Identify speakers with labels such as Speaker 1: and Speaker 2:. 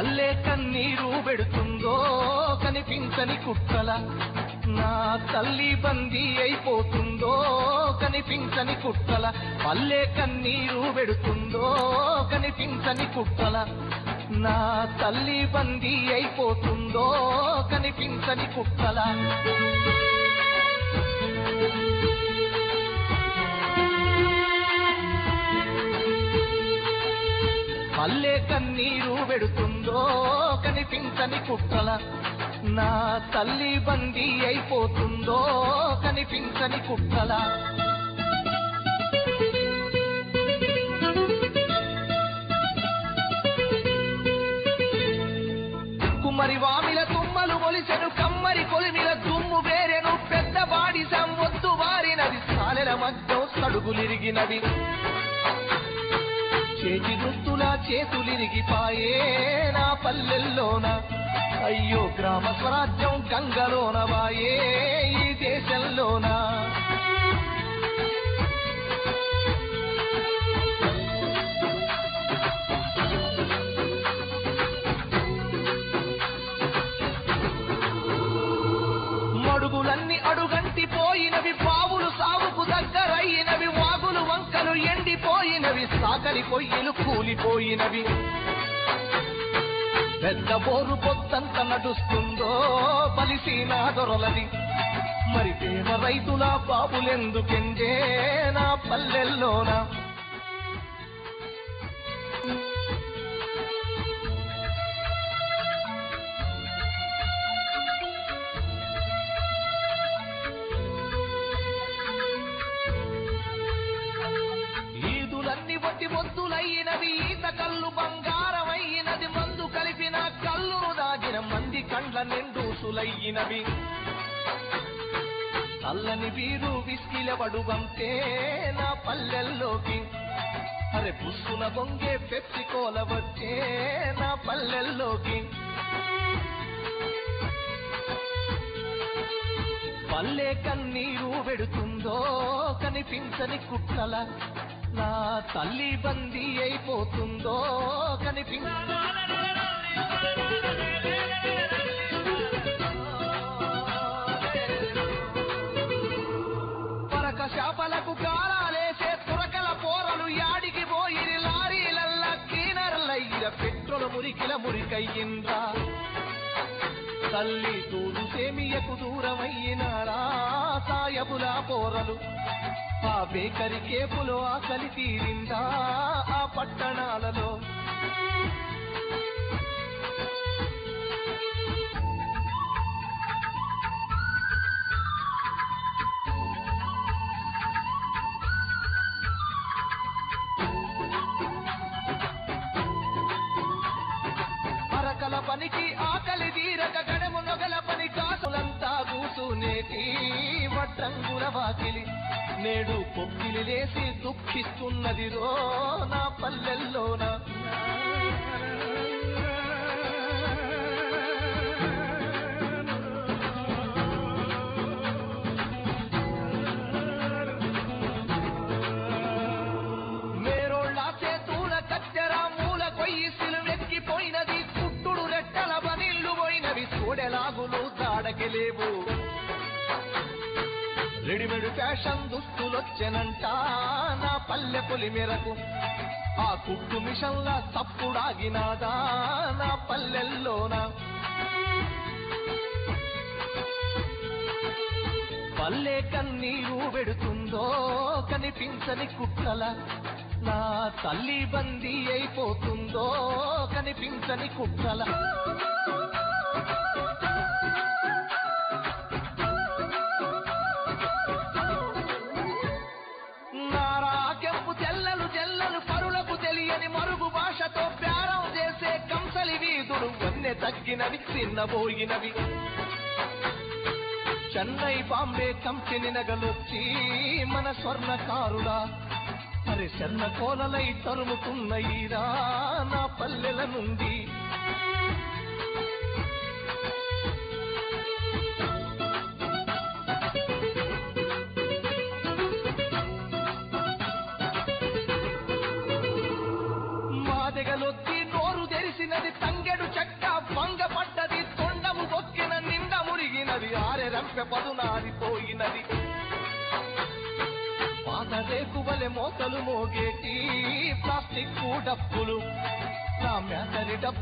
Speaker 1: పల్లె కన్నీరు పెడుతుందో కనిపించని కుట్రల నా తల్లి బందీ అయిపోతుందో కనిపించని కుట్రల పల్లె కన్నీరు పెడుతుందో కనిపించని కుట్రల నా తల్లి బందీ అయిపోతుందో కనిపించని కుట్రల పల్లె కన్నీరు పెడుతుందో కనిపించని కుట్రల నా తల్లి బందీ అయిపోతుందో కనిపించని కుట్రల కుమ్మరి వామిల తుమ్మలు మొలిసెను కమ్మరి కొలిమిల దుమ్ము వేరెను పెద్ద బాడి సంవొద్దు వారినది సాలెల మధ్య సడుగులిరిగినవి చేతి దుస్తుల చేతులిరిగిపాయే నా పల్లెల్లోన అయ్యో గ్రామ స్వరాజ్యం గంగలోన వాయే ఈ దేశంలోన మడుగులన్నీ అడుగంటి పోయినవి పావులు సాగుకు దగ్గరయినవి వాగులు వంకలు ఎండిపోయినవి సాగలి పొయ్యిలు కూలిపోయినవి పెద్ద బోరు పొద్దంత నడుస్తుందో బలిసీనా దొరలది మరి దేవ రైతుల బాబులెందుకెందే నా పల్లెల్లోన ఈదులన్నీ వట్టి మొద్దులయ్యినవి ఈత కళ్ళు బంగారమయ్యినది మందు కలిపిన కళ్ళును దాగిన మంది కండ్ల నిండూసులయ్యినవి చల్లని వీరు విసికిలబడుగంతే నా పల్లెల్లోకి అరే పుస్తున బొంగే పెప్సి కోల వచ్చే నా పల్లెల్లోకి పల్లె కన్నీరు పెడుతుందో కనిపించని కుట్రల నా తల్లి బందీ అయిపోతుందో పరక శాపలకు కారాలేసే తురకల పోరలు యాడికి పోయిరి లారీలల్ల క్లీనర్లయ్య పెట్రోల మురికిల మురికయ్యిందా తల్లి తూడు సేమియకు దూరమయ్యినారా సాయబులా పోరలు ఆ బేకరి కేపులో ఆకలి తీరిందా ఆ పట్టణాలలో అరకల పనికి ఆకలి తీరక గడము నొగల పని కాసులంతా కూసునేటి వడ్రంగుల వాకిలి నేడు పొక్కిలి లేసి దుఃఖిస్తున్నది రో నా పల్లెల్లోన మేరోళ్ళ చేతుల కత్తెర మూల కొయ్యి సిలువెక్కిపోయినది కుట్టుడు రెట్టల బనిల్లు పోయినవి సూడెలాగులు దాడకెలేవు రెడీమేడ్ ఫ్యాషన్ దుస్తులొచ్చెనంట నా పల్లె పొలి మేరకు ఆ కుట్టు మిషన్ల తప్పుడాగినాదా నా పల్లెల్లోన పల్లె కన్నీరు పెడుతుందో కనిపించని కుట్రల నా తల్లి బందీ అయిపోతుందో కనిపించని కుట్రల తెల్లలు తెల్లలు పరులకు తెలియని మరుగు భాషతో ప్యారం చేసే కంసలి వీధులు వన్నె తగ్గినవి చిన్నబోయినవి చెన్నై బాంబే కంపెనీ నగలొచ్చి మన స్వర్ణకారులా అరే చెన్న కోలలై తరుముతున్నయిరా నా పల్లెల నుండి మాదెగలొచ్చి నోరు తెరి మెరిసినది తంగెడు చెక్క భంగపడ్డది తొండము బొక్కిన నిండ మురిగినది ఆరె రంపె పదునారిపోయినది పాత రేకువలె మోతలు మోగేటి ప్లాస్టిక్ డప్పులు నా మేతరి డప్పు